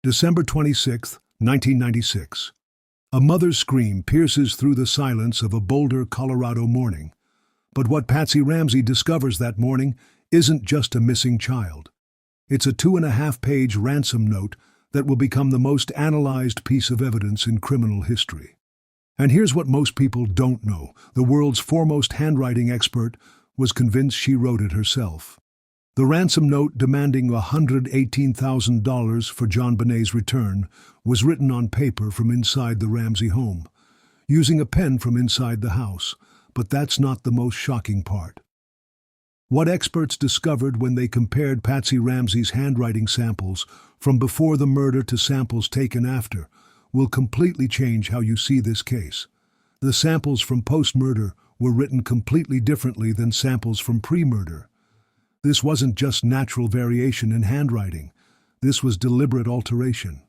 December 26, 1996. A mother's scream pierces through the silence of a Boulder, Colorado morning. But what Patsy Ramsey discovers that morning isn't just a missing child. It's a 2.5-page ransom note that will become the most analyzed piece of evidence in criminal history. And here's what most people don't know. The world's foremost handwriting expert was convinced she wrote it herself. The ransom note demanding $118,000 for JonBenét's return was written on paper from inside the Ramsey home, using a pen from inside the house. But that's not the most shocking part. What experts discovered when they compared Patsy Ramsey's handwriting samples from before the murder to samples taken after will completely change how you see this case. The samples from post-murder were written completely differently than samples from pre-murder. This wasn't just natural variation in handwriting. This was deliberate alteration.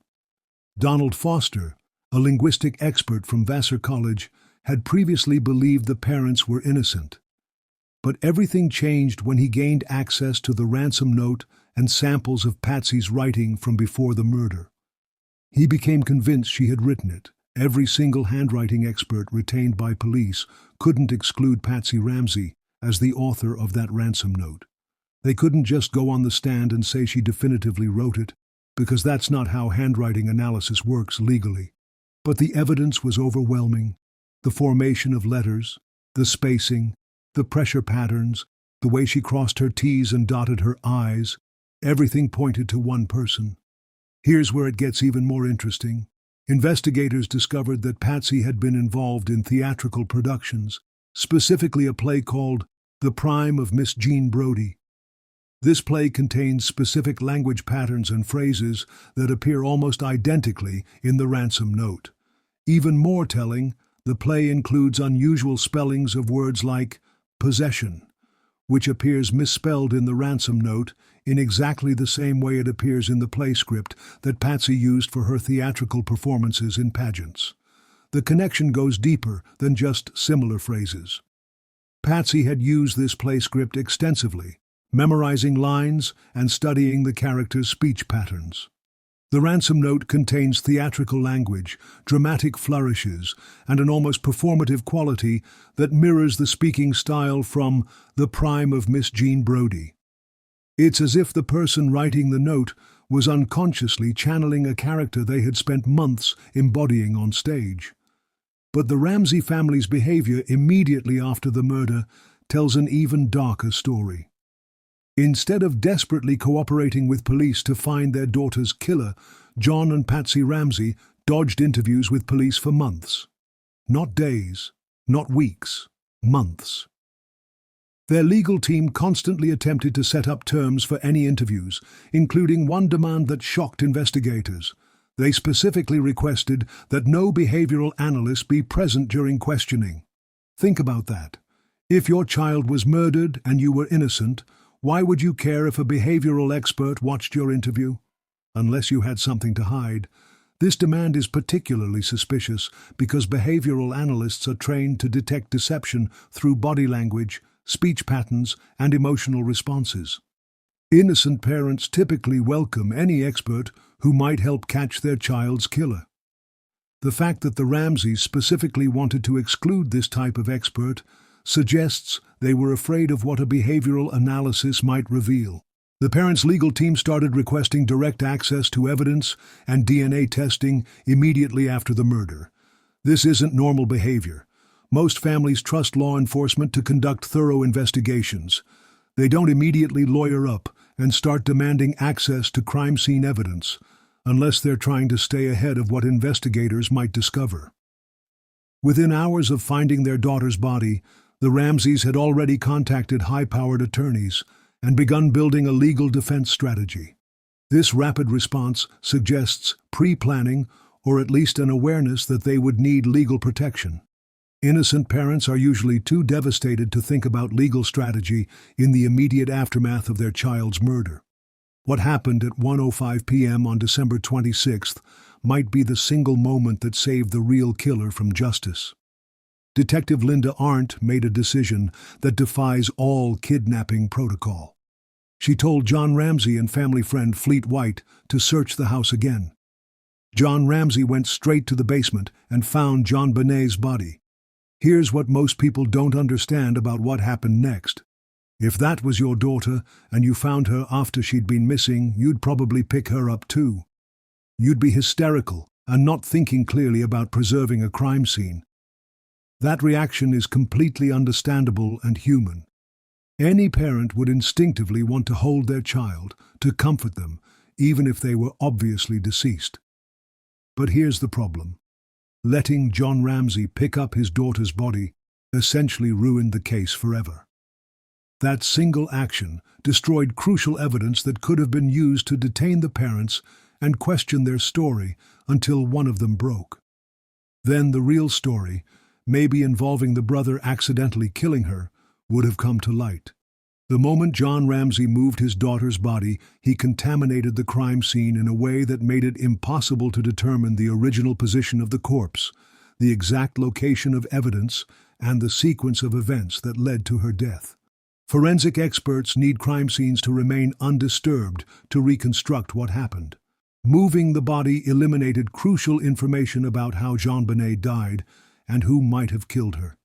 Donald Foster, a linguistic expert from Vassar College, had previously believed the parents were innocent. But everything changed when he gained access to the ransom note and samples of Patsy's writing from before the murder. He became convinced she had written it. Every single handwriting expert retained by police couldn't exclude Patsy Ramsey as the author of that ransom note. They couldn't just go on the stand and say she definitively wrote it, because that's not how handwriting analysis works legally. But the evidence was overwhelming. The formation of letters, the spacing, the pressure patterns, the way she crossed her T's and dotted her I's, everything pointed to one person. Here's where it gets even more interesting. Investigators discovered that Patsy had been involved in theatrical productions, specifically a play called The Prime of Miss Jean Brodie. This play contains specific language patterns and phrases that appear almost identically in the ransom note. Even more telling, the play includes unusual spellings of words like possession, which appears misspelled in the ransom note in exactly the same way it appears in the play script that Patsy used for her theatrical performances in pageants. The connection goes deeper than just similar phrases. Patsy had used this play script extensively, memorizing lines and studying the characters' speech patterns. The ransom note contains theatrical language, dramatic flourishes, and an almost performative quality that mirrors the speaking style from The Prime of Miss Jean Brodie. It's as if the person writing the note was unconsciously channeling a character they had spent months embodying on stage. But the Ramsey family's behavior immediately after the murder tells an even darker story. Instead of desperately cooperating with police to find their daughter's killer, John and Patsy Ramsey dodged interviews with police for months. Not days, not weeks, months. Their legal team constantly attempted to set up terms for any interviews, including one demand that shocked investigators. They specifically requested that no behavioral analyst be present during questioning. Think about that. If your child was murdered and you were innocent, why would you care if a behavioral expert watched your interview? Unless you had something to hide. This demand is particularly suspicious because behavioral analysts are trained to detect deception through body language, speech patterns, and emotional responses. Innocent parents typically welcome any expert who might help catch their child's killer. The fact that the Ramseys specifically wanted to exclude this type of expert suggests they were afraid of what a behavioral analysis might reveal. The parents' legal team started requesting direct access to evidence and DNA testing immediately after the murder. This isn't normal behavior. Most families trust law enforcement to conduct thorough investigations. They don't immediately lawyer up and start demanding access to crime scene evidence, unless they're trying to stay ahead of what investigators might discover. Within hours of finding their daughter's body, the Ramseys had already contacted high-powered attorneys and begun building a legal defense strategy. This rapid response suggests pre-planning or at least an awareness that they would need legal protection. Innocent parents are usually too devastated to think about legal strategy in the immediate aftermath of their child's murder. What happened at 1:05 p.m. on December 26th might be the single moment that saved the real killer from justice. Detective Linda Arndt made a decision that defies all kidnapping protocol. She told John Ramsey and family friend Fleet White to search the house again. John Ramsey went straight to the basement and found JonBenét's body. Here's what most people don't understand about what happened next. If that was your daughter and you found her after she'd been missing, you'd probably pick her up too. You'd be hysterical and not thinking clearly about preserving a crime scene. That reaction is completely understandable and human. Any parent would instinctively want to hold their child, to comfort them, even if they were obviously deceased. But here's the problem. Letting John Ramsey pick up his daughter's body essentially ruined the case forever. That single action destroyed crucial evidence that could have been used to detain the parents and question their story until one of them broke. Then the real story, maybe involving the brother accidentally killing her, would have come to light. The moment John Ramsey moved his daughter's body, he contaminated the crime scene in a way that made it impossible to determine the original position of the corpse, the exact location of evidence, and the sequence of events that led to her death. Forensic experts need crime scenes to remain undisturbed to reconstruct what happened. Moving the body eliminated crucial information about how JonBenét died and who might have killed her.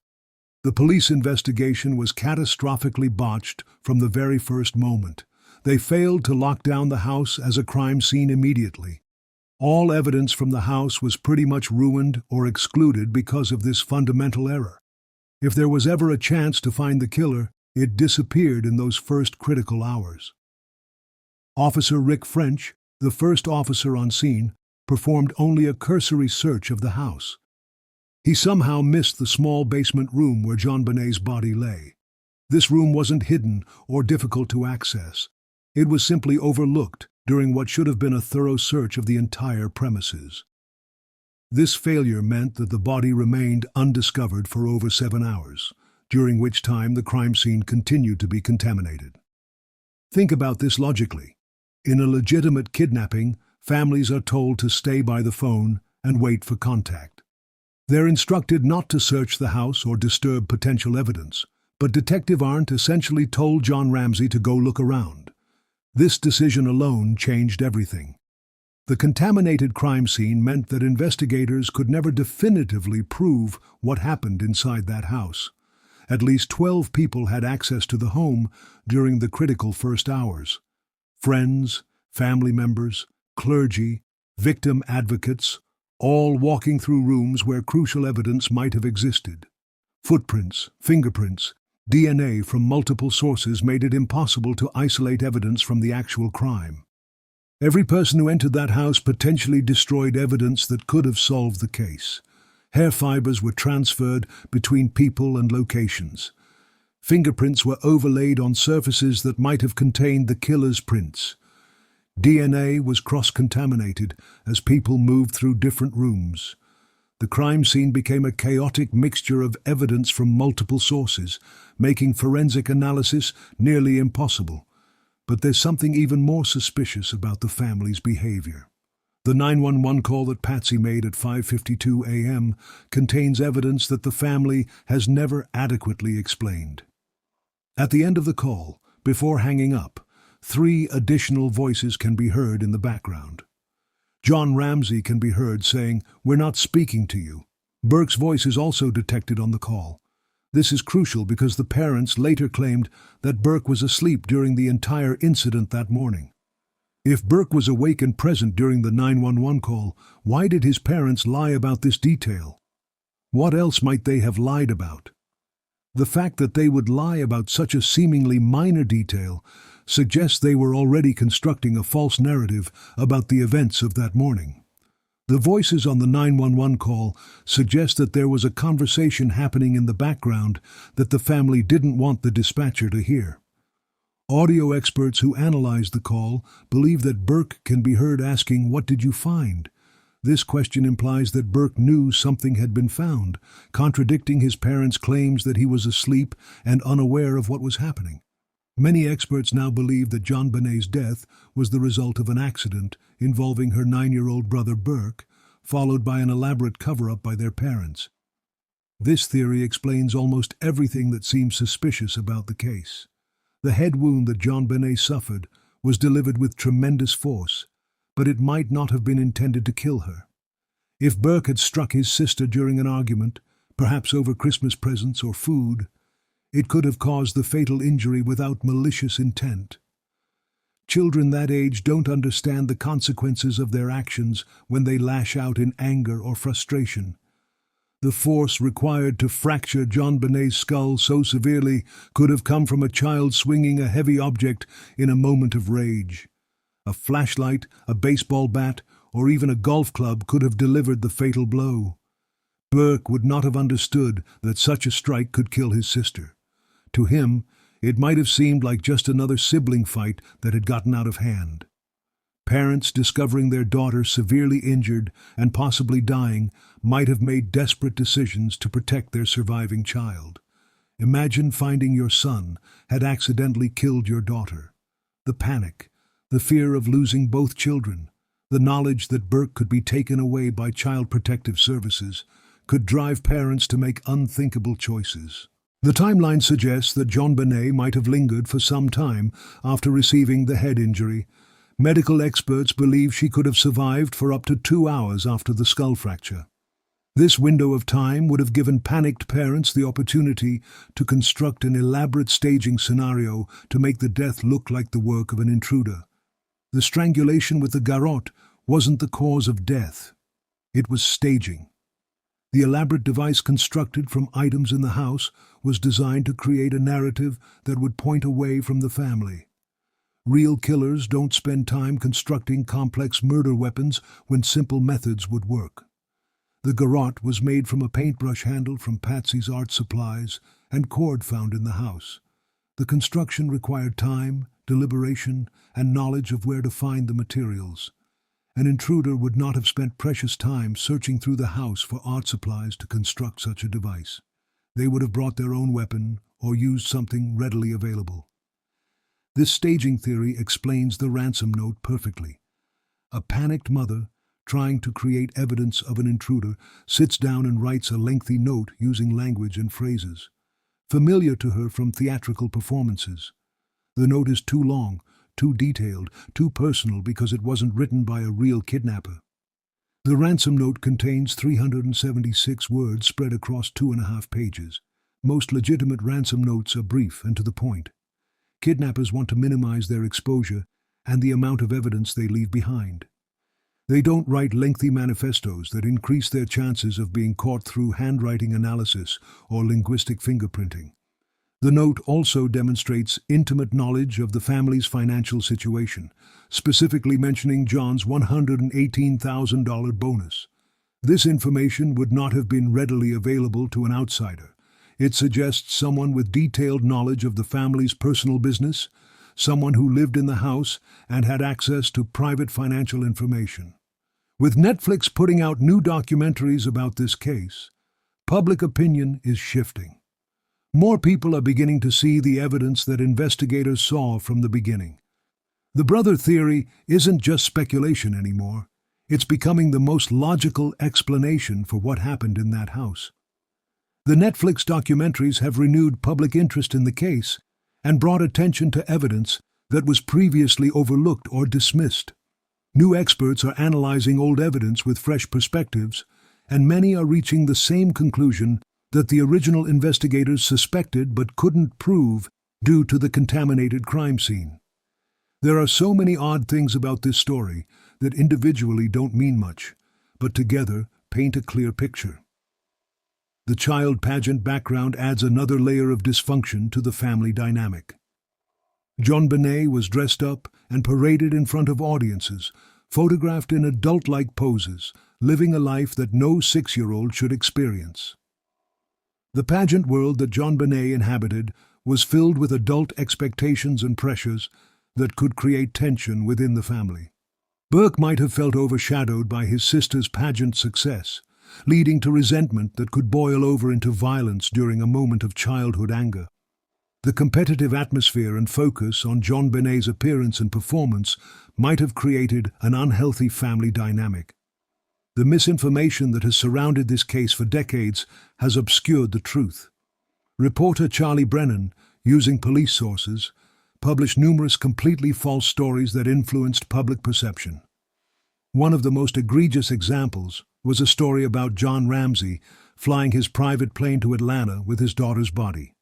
The police investigation was catastrophically botched from the very first moment. They failed to lock down the house as a crime scene immediately. All evidence from the house was pretty much ruined or excluded because of this fundamental error. If there was ever a chance to find the killer, it disappeared in those first critical hours. Officer Rick French, the first officer on scene, performed only a cursory search of the house. He somehow missed the small basement room where JonBenét's body lay. This room wasn't hidden or difficult to access. It was simply overlooked during what should have been a thorough search of the entire premises. This failure meant that the body remained undiscovered for over 7 hours, during which time the crime scene continued to be contaminated. Think about this logically. In a legitimate kidnapping, families are told to stay by the phone and wait for contact. They're instructed not to search the house or disturb potential evidence, but Detective Arndt essentially told John Ramsey to go look around. This decision alone changed everything. The contaminated crime scene meant that investigators could never definitively prove what happened inside that house. At least 12 people had access to the home during the critical first hours. Friends, family members, clergy, victim advocates, all walking through rooms where crucial evidence might have existed. Footprints, fingerprints, DNA from multiple sources made it impossible to isolate evidence from the actual crime. Every person who entered that house potentially destroyed evidence that could have solved the case. Hair fibers were transferred between people and locations. Fingerprints were overlaid on surfaces that might have contained the killer's prints. DNA was cross-contaminated as people moved through different rooms. The crime scene became a chaotic mixture of evidence from multiple sources, making forensic analysis nearly impossible. But there's something even more suspicious about the family's behavior. The 911 call that Patsy made at 5:52 a.m. contains evidence that the family has never adequately explained. At the end of the call, before hanging up, 3 additional voices can be heard in the background. John Ramsey can be heard saying, "We're not speaking to you." Burke's voice is also detected on the call. This is crucial because the parents later claimed that Burke was asleep during the entire incident that morning. If Burke was awake and present during the 911 call, why did his parents lie about this detail? What else might they have lied about? The fact that they would lie about such a seemingly minor detail suggests they were already constructing a false narrative about the events of that morning. The voices on the 911 call suggest that there was a conversation happening in the background that the family didn't want the dispatcher to hear. Audio experts who analyzed the call believe that Burke can be heard asking, "What did you find?" This question implies that Burke knew something had been found, contradicting his parents' claims that he was asleep and unaware of what was happening. Many experts now believe that JonBenét's death was the result of an accident involving her 9-year-old brother Burke, followed by an elaborate cover-up by their parents. This theory explains almost everything that seems suspicious about the case. The head wound that JonBenét suffered was delivered with tremendous force. but it might not have been intended to kill her. If Burke had struck his sister during an argument, perhaps over Christmas presents or food, it could have caused the fatal injury without malicious intent. Children that age don't understand the consequences of their actions when they lash out in anger or frustration. The force required to fracture JonBenét's skull so severely could have come from a child swinging a heavy object in a moment of rage. A flashlight, a baseball bat, or even a golf club could have delivered the fatal blow. Burke would not have understood that such a strike could kill his sister. To him, it might have seemed like just another sibling fight that had gotten out of hand. Parents discovering their daughter severely injured and possibly dying might have made desperate decisions to protect their surviving child. Imagine finding your son had accidentally killed your daughter. The panic, the fear of losing both children, the knowledge that Burke could be taken away by Child Protective Services could drive parents to make unthinkable choices. The timeline suggests that JonBenét might have lingered for some time after receiving the head injury. Medical experts believe she could have survived for up to 2 hours after the skull fracture. This window of time would have given panicked parents the opportunity to construct an elaborate staging scenario to make the death look like the work of an intruder. The strangulation with the garrote wasn't the cause of death. It was staging. The elaborate device constructed from items in the house was designed to create a narrative that would point away from the family. Real killers don't spend time constructing complex murder weapons when simple methods would work. The garrote was made from a paintbrush handle from Patsy's art supplies and cord found in the house. The construction required time, deliberation, and knowledge of where to find the materials. An intruder would not have spent precious time searching through the house for art supplies to construct such a device. They would have brought their own weapon or used something readily available. This staging theory explains the ransom note perfectly. A panicked mother, trying to create evidence of an intruder, sits down and writes a lengthy note using language and phrases familiar to her from theatrical performances. The note is too long, too detailed, too personal because it wasn't written by a real kidnapper. The ransom note contains 376 words spread across 2.5 pages. Most legitimate ransom notes are brief and to the point. Kidnappers want to minimize their exposure and the amount of evidence they leave behind. They don't write lengthy manifestos that increase their chances of being caught through handwriting analysis or linguistic fingerprinting. The note also demonstrates intimate knowledge of the family's financial situation, specifically mentioning John's $118,000 bonus. This information would not have been readily available to an outsider. It suggests someone with detailed knowledge of the family's personal business, someone who lived in the house and had access to private financial information. With Netflix putting out new documentaries about this case, public opinion is shifting. More people are beginning to see the evidence that investigators saw from the beginning. The brother theory isn't just speculation anymore. It's becoming the most logical explanation for what happened in that house. The Netflix documentaries have renewed public interest in the case and brought attention to evidence that was previously overlooked or dismissed. New experts are analyzing old evidence with fresh perspectives, and many are reaching the same conclusion that the original investigators suspected but couldn't prove due to the contaminated crime scene. There are so many odd things about this story that individually don't mean much, but together paint a clear picture. The child pageant background adds another layer of dysfunction to the family dynamic. JonBenét was dressed up and paraded in front of audiences, photographed in adult-like poses, living a life that no 6-year-old should experience. The pageant world that JonBenét inhabited was filled with adult expectations and pressures that could create tension within the family. Burke might have felt overshadowed by his sister's pageant success, leading to resentment that could boil over into violence during a moment of childhood anger. The competitive atmosphere and focus on JonBenét's appearance and performance might have created an unhealthy family dynamic. The misinformation that has surrounded this case for decades has obscured the truth. Reporter Charlie Brennan, using police sources, published numerous completely false stories that influenced public perception. One of the most egregious examples was a story about John Ramsey flying his private plane to Atlanta with his daughter's body.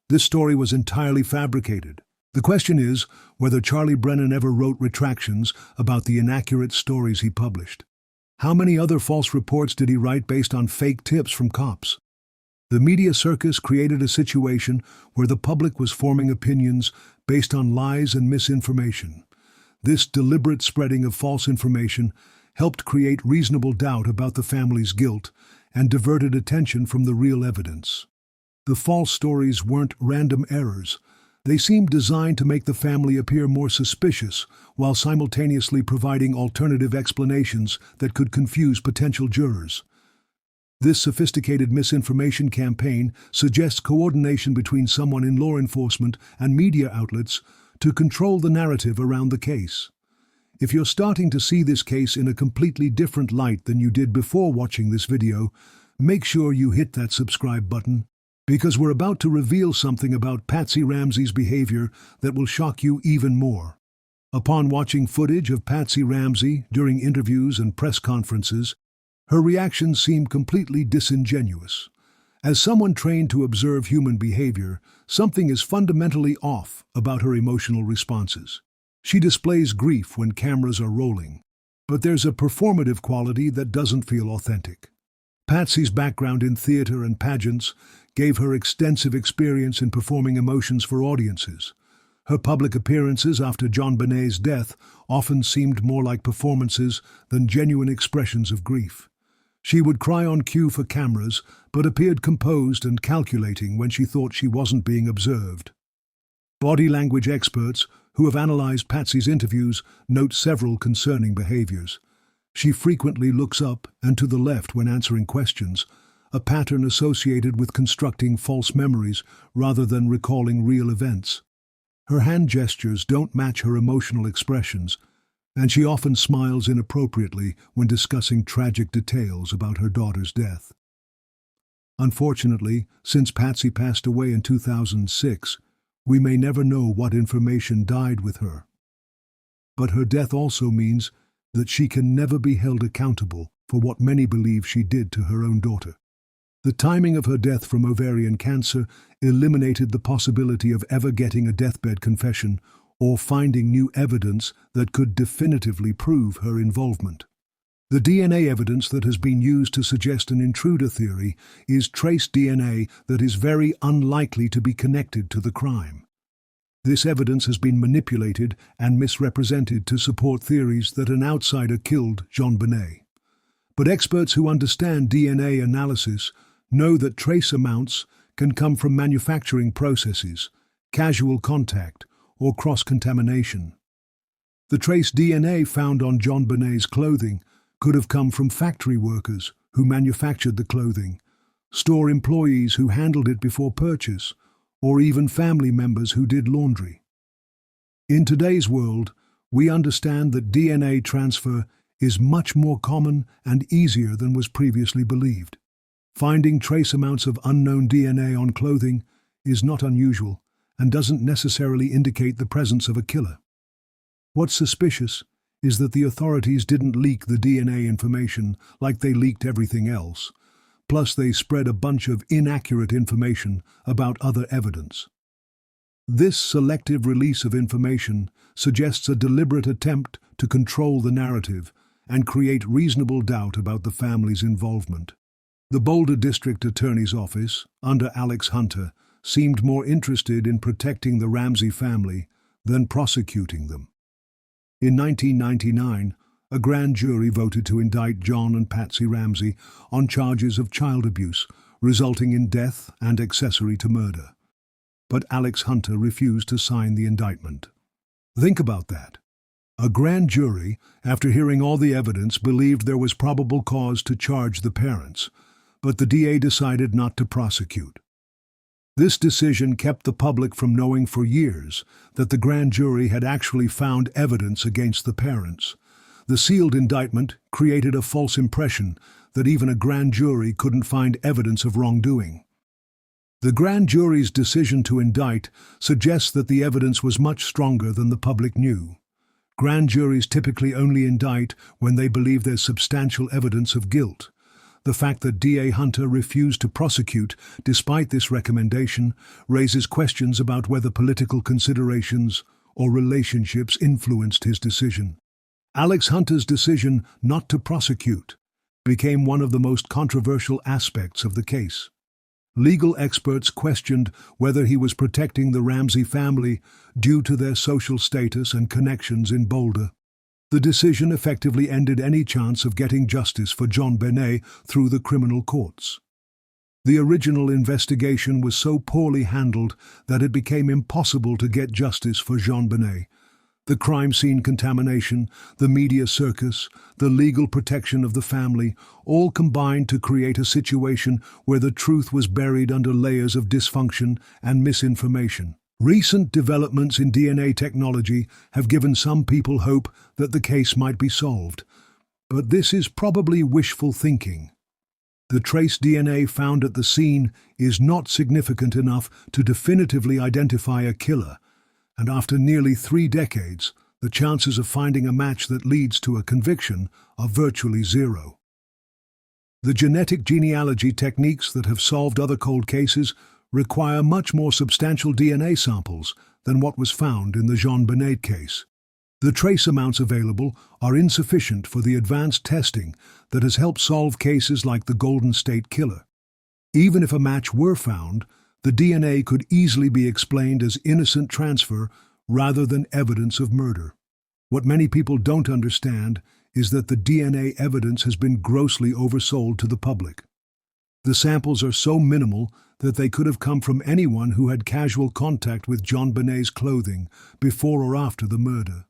This story was entirely fabricated. The question is whether Charlie Brennan ever wrote retractions about the inaccurate stories he published. How many other false reports did he write based on fake tips from cops? The media circus created a situation where the public was forming opinions based on lies and misinformation. This deliberate spreading of false information helped create reasonable doubt about the family's guilt and diverted attention from the real evidence. The false stories weren't random errors. They seemed designed to make the family appear more suspicious while simultaneously providing alternative explanations that could confuse potential jurors. This sophisticated misinformation campaign suggests coordination between someone in law enforcement and media outlets to control the narrative around the case. If you're starting to see this case in a completely different light than you did before watching this video, make sure you hit that subscribe button, because we're about to reveal something about Patsy Ramsey's behavior that will shock you even more. Upon watching footage of Patsy Ramsey during interviews and press conferences, her reactions seemed completely disingenuous. As someone trained to observe human behavior, something is fundamentally off about her emotional responses. She displays grief when cameras are rolling, but there's a performative quality that doesn't feel authentic. Patsy's background in theater and pageants gave her extensive experience in performing emotions for audiences. Her public appearances after JonBenét's death often seemed more like performances than genuine expressions of grief. She would cry on cue for cameras, but appeared composed and calculating when she thought she wasn't being observed. Body language experts who have analyzed Patsy's interviews note several concerning behaviors. She frequently looks up and to the left when answering questions, a pattern associated with constructing false memories rather than recalling real events. Her hand gestures don't match her emotional expressions, and she often smiles inappropriately when discussing tragic details about her daughter's death. Unfortunately, since Patsy passed away in 2006, we may never know what information died with her. But her death also means that she can never be held accountable for what many believe she did to her own daughter. The timing of her death from ovarian cancer eliminated the possibility of ever getting a deathbed confession or finding new evidence that could definitively prove her involvement. The DNA evidence that has been used to suggest an intruder theory is trace DNA that is very unlikely to be connected to the crime. This evidence has been manipulated and misrepresented to support theories that an outsider killed JonBenét. But experts who understand DNA analysis know that trace amounts can come from manufacturing processes, casual contact, or cross-contamination. The trace DNA found on JonBenét's clothing could have come from factory workers who manufactured the clothing, store employees who handled it before purchase, or even family members who did laundry. In today's world, we understand that DNA transfer is much more common and easier than was previously believed. Finding trace amounts of unknown DNA on clothing is not unusual and doesn't necessarily indicate the presence of a killer. What's suspicious is that the authorities didn't leak the DNA information like they leaked everything else. Plus, they spread a bunch of inaccurate information about other evidence. This selective release of information suggests a deliberate attempt to control the narrative and create reasonable doubt about the family's involvement. The Boulder District Attorney's Office, under Alex Hunter, seemed more interested in protecting the Ramsey family than prosecuting them. In 1999, a grand jury voted to indict John and Patsy Ramsey on charges of child abuse, resulting in death and accessory to murder. But Alex Hunter refused to sign the indictment. Think about that. A grand jury, after hearing all the evidence, believed there was probable cause to charge the parents, but the DA decided not to prosecute. This decision kept the public from knowing for years that the grand jury had actually found evidence against the parents. The sealed indictment created a false impression that even a grand jury couldn't find evidence of wrongdoing. The grand jury's decision to indict suggests that the evidence was much stronger than the public knew. Grand juries typically only indict when they believe there's substantial evidence of guilt. The fact that DA Hunter refused to prosecute despite this recommendation raises questions about whether political considerations or relationships influenced his decision. Alex Hunter's decision not to prosecute became one of the most controversial aspects of the case. Legal experts questioned whether he was protecting the Ramsey family due to their social status and connections in Boulder. The decision effectively ended any chance of getting justice for JonBenét through the criminal courts. The original investigation was so poorly handled that it became impossible to get justice for JonBenét. The crime scene contamination, the media circus, the legal protection of the family, all combined to create a situation where the truth was buried under layers of dysfunction and misinformation. Recent developments in DNA technology have given some people hope that the case might be solved, but this is probably wishful thinking. The trace DNA found at the scene is not significant enough to definitively identify a killer, and after nearly 3 decades, the chances of finding a match that leads to a conviction are virtually zero. The genetic genealogy techniques that have solved other cold cases require much more substantial DNA samples than what was found in the JonBenét case. The trace amounts available are insufficient for the advanced testing that has helped solve cases like the Golden State Killer. Even if a match were found, the DNA could easily be explained as innocent transfer rather than evidence of murder. What many people don't understand is that the DNA evidence has been grossly oversold to the public. The samples are so minimal that they could have come from anyone who had casual contact with JonBenét's clothing before or after the murder.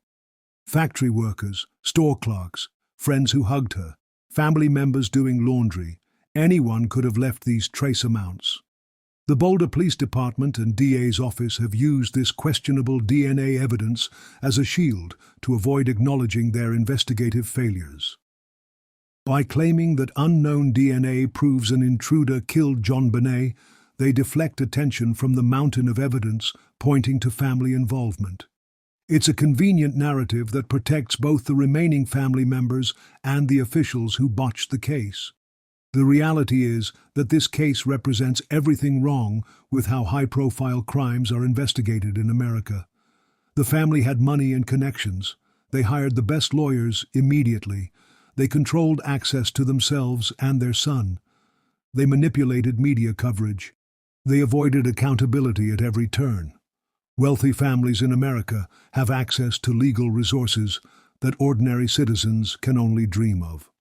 Factory workers, store clerks, friends who hugged her, family members doing laundry, anyone could have left these trace amounts. The Boulder Police Department and DA's office have used this questionable DNA evidence as a shield to avoid acknowledging their investigative failures. By claiming that unknown DNA proves an intruder killed JonBenét, they deflect attention from the mountain of evidence pointing to family involvement. It's a convenient narrative that protects both the remaining family members and the officials who botched the case. The reality is that this case represents everything wrong with how high-profile crimes are investigated in America. The family had money and connections. They hired the best lawyers immediately. They controlled access to themselves and their son. They manipulated media coverage. They avoided accountability at every turn. Wealthy families in America have access to legal resources that ordinary citizens can only dream of.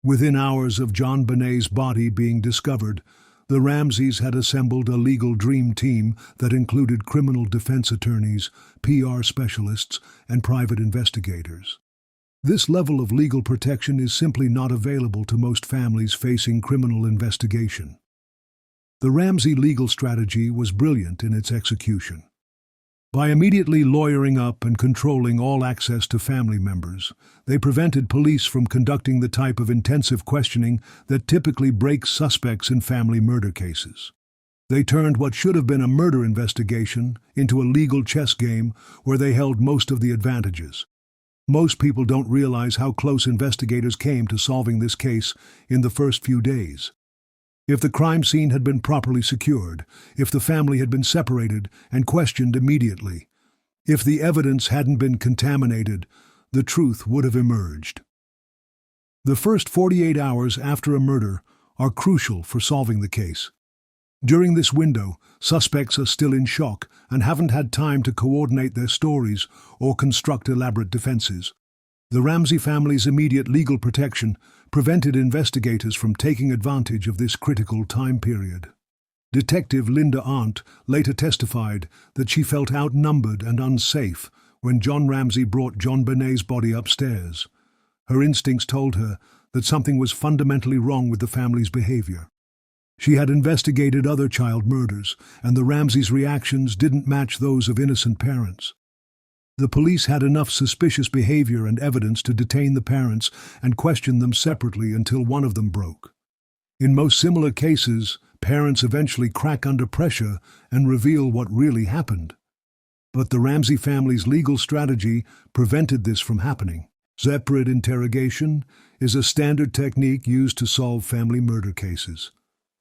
Within hours of JonBenét's body being discovered, the Ramseys had assembled a legal dream team that included criminal defense attorneys, PR specialists, and private investigators. This level of legal protection is simply not available to most families facing criminal investigation. The Ramsey legal strategy was brilliant in its execution. By immediately lawyering up and controlling all access to family members, they prevented police from conducting the type of intensive questioning that typically breaks suspects in family murder cases. They turned what should have been a murder investigation into a legal chess game where they held most of the advantages. Most people don't realize how close investigators came to solving this case in the first few days. If the crime scene had been properly secured, if the family had been separated and questioned immediately, if the evidence hadn't been contaminated, the truth would have emerged. The first 48 hours after a murder are crucial for solving the case. During this window, suspects are still in shock and haven't had time to coordinate their stories or construct elaborate defenses. The Ramsey family's immediate legal protection prevented investigators from taking advantage of this critical time period. Detective Linda Arndt later testified that she felt outnumbered and unsafe when John Ramsey brought JonBenét's body upstairs. Her instincts told her that something was fundamentally wrong with the family's behavior. She had investigated other child murders, and the Ramseys' reactions didn't match those of innocent parents. The police had enough suspicious behavior and evidence to detain the parents and question them separately until one of them broke. In most similar cases, parents eventually crack under pressure and reveal what really happened. But the Ramsey family's legal strategy prevented this from happening. Separate interrogation is a standard technique used to solve family murder cases.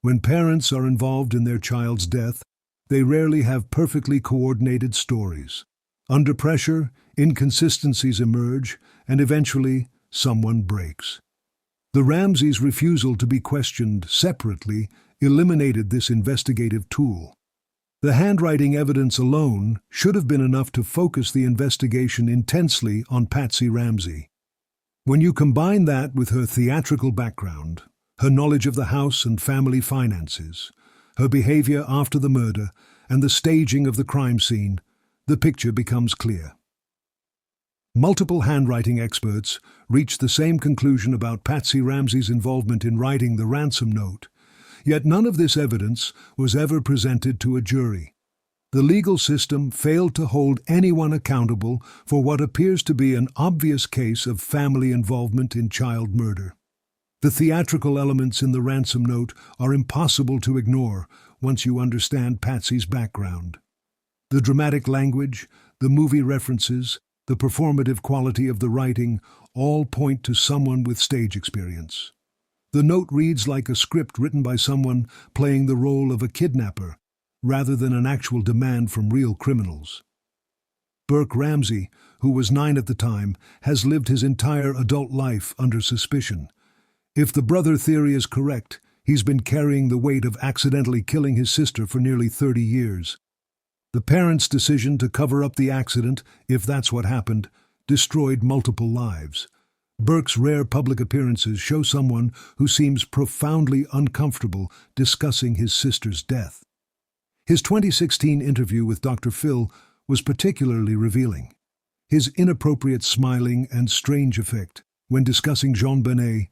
When parents are involved in their child's death, they rarely have perfectly coordinated stories. Under pressure, inconsistencies emerge, and eventually, someone breaks. The Ramseys' refusal to be questioned separately eliminated this investigative tool. The handwriting evidence alone should have been enough to focus the investigation intensely on Patsy Ramsey. When you combine that with her theatrical background, her knowledge of the house and family finances, her behavior after the murder, and the staging of the crime scene, the picture becomes clear. Multiple handwriting experts reached the same conclusion about Patsy Ramsey's involvement in writing the ransom note, yet none of this evidence was ever presented to a jury. The legal system failed to hold anyone accountable for what appears to be an obvious case of family involvement in child murder. The theatrical elements in the ransom note are impossible to ignore once you understand Patsy's background. The dramatic language, the movie references, the performative quality of the writing all point to someone with stage experience. The note reads like a script written by someone playing the role of a kidnapper, rather than an actual demand from real criminals. Burke Ramsey, who was 9 at the time, has lived his entire adult life under suspicion. If the brother theory is correct, he's been carrying the weight of accidentally killing his sister for nearly 30 years. The parents' decision to cover up the accident, if that's what happened, destroyed multiple lives. Burke's rare public appearances show someone who seems profoundly uncomfortable discussing his sister's death. His 2016 interview with Dr. Phil was particularly revealing. His inappropriate smiling and strange effect when discussing JonBenét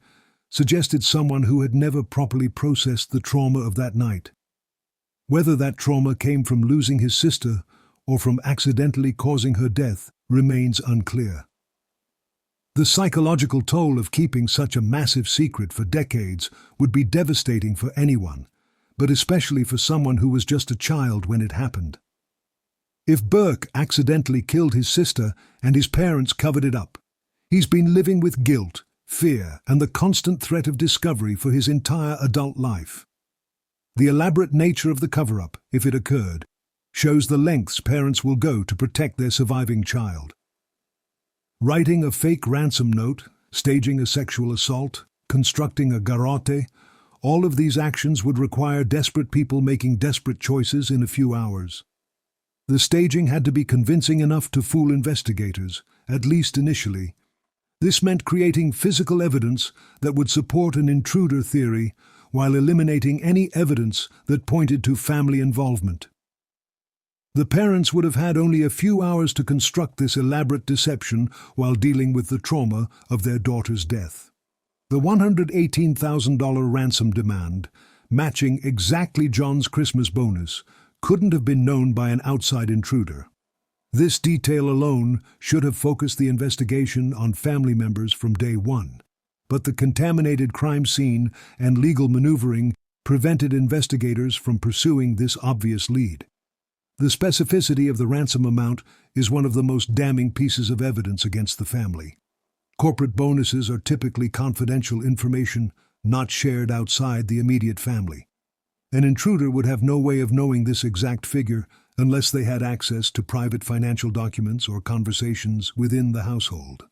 suggested someone who had never properly processed the trauma of that night. Whether that trauma came from losing his sister or from accidentally causing her death remains unclear. The psychological toll of keeping such a massive secret for decades would be devastating for anyone, but especially for someone who was just a child when it happened. If Burke accidentally killed his sister and his parents covered it up, he's been living with guilt, fear, and the constant threat of discovery for his entire adult life. The elaborate nature of the cover-up, if it occurred, shows the lengths parents will go to protect their surviving child. Writing a fake ransom note, staging a sexual assault, constructing a garrote, all of these actions would require desperate people making desperate choices in a few hours. The staging had to be convincing enough to fool investigators, at least initially. This meant creating physical evidence that would support an intruder theory while eliminating any evidence that pointed to family involvement. The parents would have had only a few hours to construct this elaborate deception while dealing with the trauma of their daughter's death. The $118,000 ransom demand, matching exactly John's Christmas bonus, couldn't have been known by an outside intruder. This detail alone should have focused the investigation on family members from day one. But the contaminated crime scene and legal maneuvering prevented investigators from pursuing this obvious lead. The specificity of the ransom amount is one of the most damning pieces of evidence against the family. Corporate bonuses are typically confidential information not shared outside the immediate family. An intruder would have no way of knowing this exact figure unless they had access to private financial documents or conversations within the household.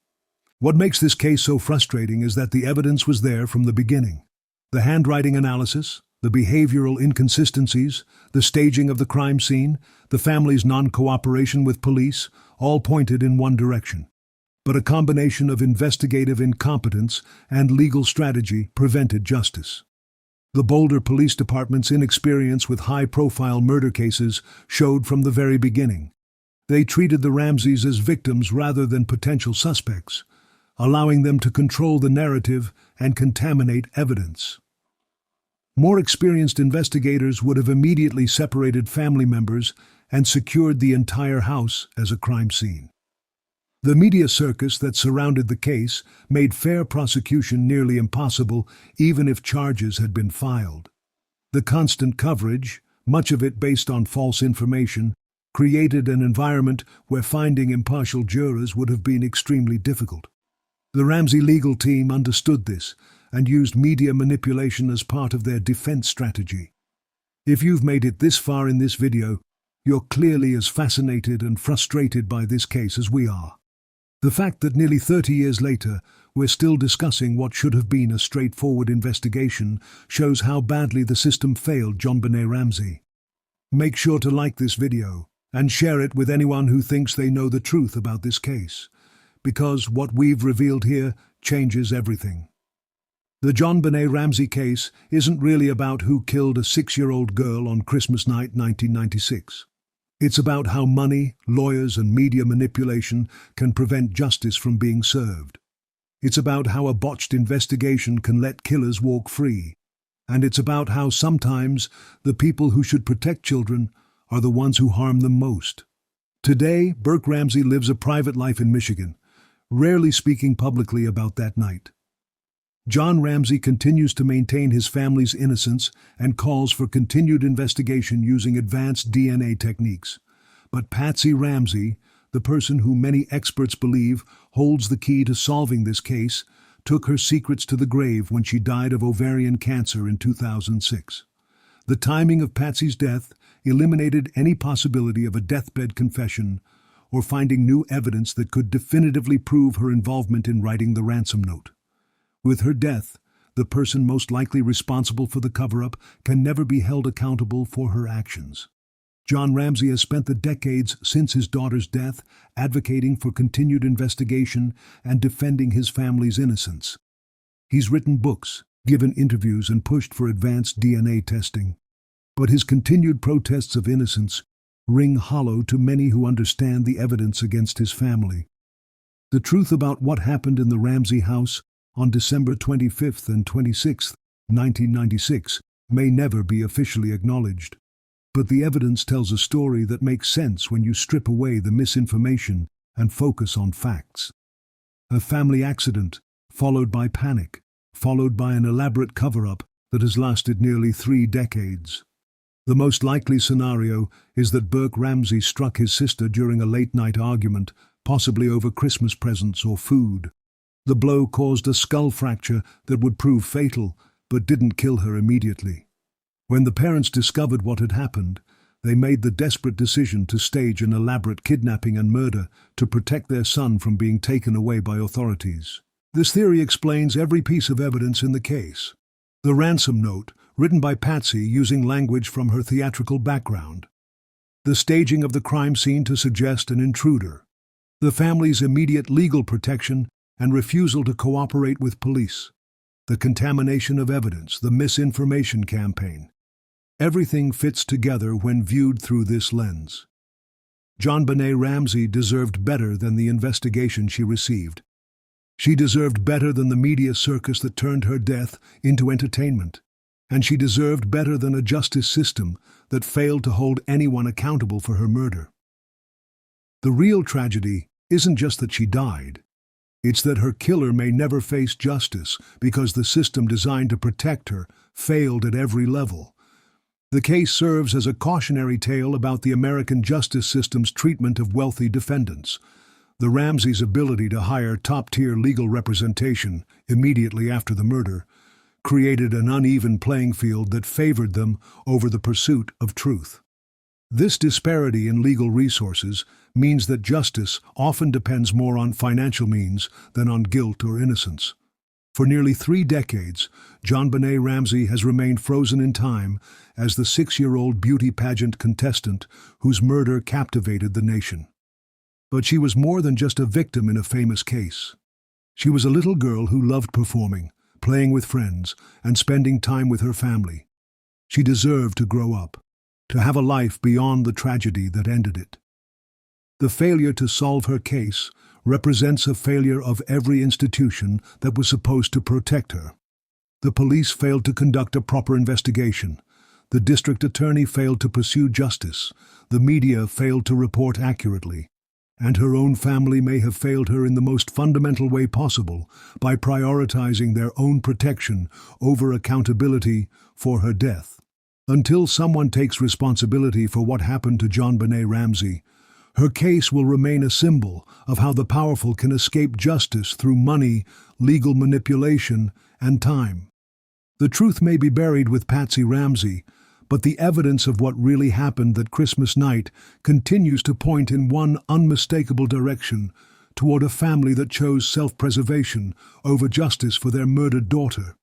What makes this case so frustrating is that the evidence was there from the beginning. The handwriting analysis, the behavioral inconsistencies, the staging of the crime scene, the family's non-cooperation with police, all pointed in one direction. But a combination of investigative incompetence and legal strategy prevented justice. The Boulder Police Department's inexperience with high-profile murder cases showed from the very beginning. They treated the Ramseys as victims rather than potential suspects, allowing them to control the narrative and contaminate evidence. More experienced investigators would have immediately separated family members and secured the entire house as a crime scene. The media circus that surrounded the case made fair prosecution nearly impossible, even if charges had been filed. The constant coverage, much of it based on false information, created an environment where finding impartial jurors would have been extremely difficult. The Ramsey legal team understood this and used media manipulation as part of their defense strategy. If you've made it this far in this video, you're clearly as fascinated and frustrated by this case as we are. The fact that nearly 30 years later, we're still discussing what should have been a straightforward investigation shows how badly the system failed JonBenét Ramsey. Make sure to like this video and share it with anyone who thinks they know the truth about this case, because what we've revealed here changes everything. The JonBenét Ramsey case isn't really about who killed a 6-year-old girl on Christmas night 1996. It's about how money, lawyers, and media manipulation can prevent justice from being served. It's about how a botched investigation can let killers walk free. And it's about how sometimes the people who should protect children are the ones who harm them most. Today, Burke Ramsey lives a private life in Michigan, rarely speaking publicly about that night. John Ramsey continues to maintain his family's innocence and calls for continued investigation using advanced DNA techniques. But Patsy Ramsey, the person who many experts believe holds the key to solving this case, took her secrets to the grave when she died of ovarian cancer in 2006. The timing of Patsy's death eliminated any possibility of a deathbed confession or finding new evidence that could definitively prove her involvement in writing the ransom note. With her death, the person most likely responsible for the cover-up can never be held accountable for her actions. John Ramsey has spent the decades since his daughter's death advocating for continued investigation and defending his family's innocence. He's written books, given interviews, and pushed for advanced DNA testing. But his continued protests of innocence ring hollow to many who understand the evidence against his family. The truth about what happened in the Ramsey house on December 25th and 26th, 1996, may never be officially acknowledged. But the evidence tells a story that makes sense when you strip away the misinformation and focus on facts. A family accident, followed by panic, followed by an elaborate cover-up that has lasted nearly 3 decades. The most likely scenario is that Burke Ramsey struck his sister during a late-night argument, possibly over Christmas presents or food. The blow caused a skull fracture that would prove fatal, but didn't kill her immediately. When the parents discovered what had happened, they made the desperate decision to stage an elaborate kidnapping and murder to protect their son from being taken away by authorities. This theory explains every piece of evidence in the case. The ransom note, written by Patsy using language from her theatrical background. The staging of the crime scene to suggest an intruder. The family's immediate legal protection and refusal to cooperate with police. The contamination of evidence, the misinformation campaign. Everything fits together when viewed through this lens. JonBenét Ramsey deserved better than the investigation she received. She deserved better than the media circus that turned her death into entertainment. And she deserved better than a justice system that failed to hold anyone accountable for her murder. The real tragedy isn't just that she died. It's that her killer may never face justice because the system designed to protect her failed at every level. The case serves as a cautionary tale about the American justice system's treatment of wealthy defendants. The Ramseys' ability to hire top-tier legal representation immediately after the murder created an uneven playing field that favored them over the pursuit of truth. This disparity in legal resources means that justice often depends more on financial means than on guilt or innocence. For nearly 3 decades, JonBenét Ramsey has remained frozen in time as the 6-year-old beauty pageant contestant whose murder captivated the nation. But she was more than just a victim in a famous case. She was a little girl who loved performing, playing with friends, and spending time with her family. She deserved to grow up, to have a life beyond the tragedy that ended it. The failure to solve her case represents a failure of every institution that was supposed to protect her. The police failed to conduct a proper investigation. The district attorney failed to pursue justice. The media failed to report accurately. And her own family may have failed her in the most fundamental way possible by prioritizing their own protection over accountability for her death. Until someone takes responsibility for what happened to JonBenét Ramsey, her case will remain a symbol of how the powerful can escape justice through money, legal manipulation, and time. The truth may be buried with Patsy Ramsey, but the evidence of what really happened that Christmas night continues to point in one unmistakable direction toward a family that chose self-preservation over justice for their murdered daughter.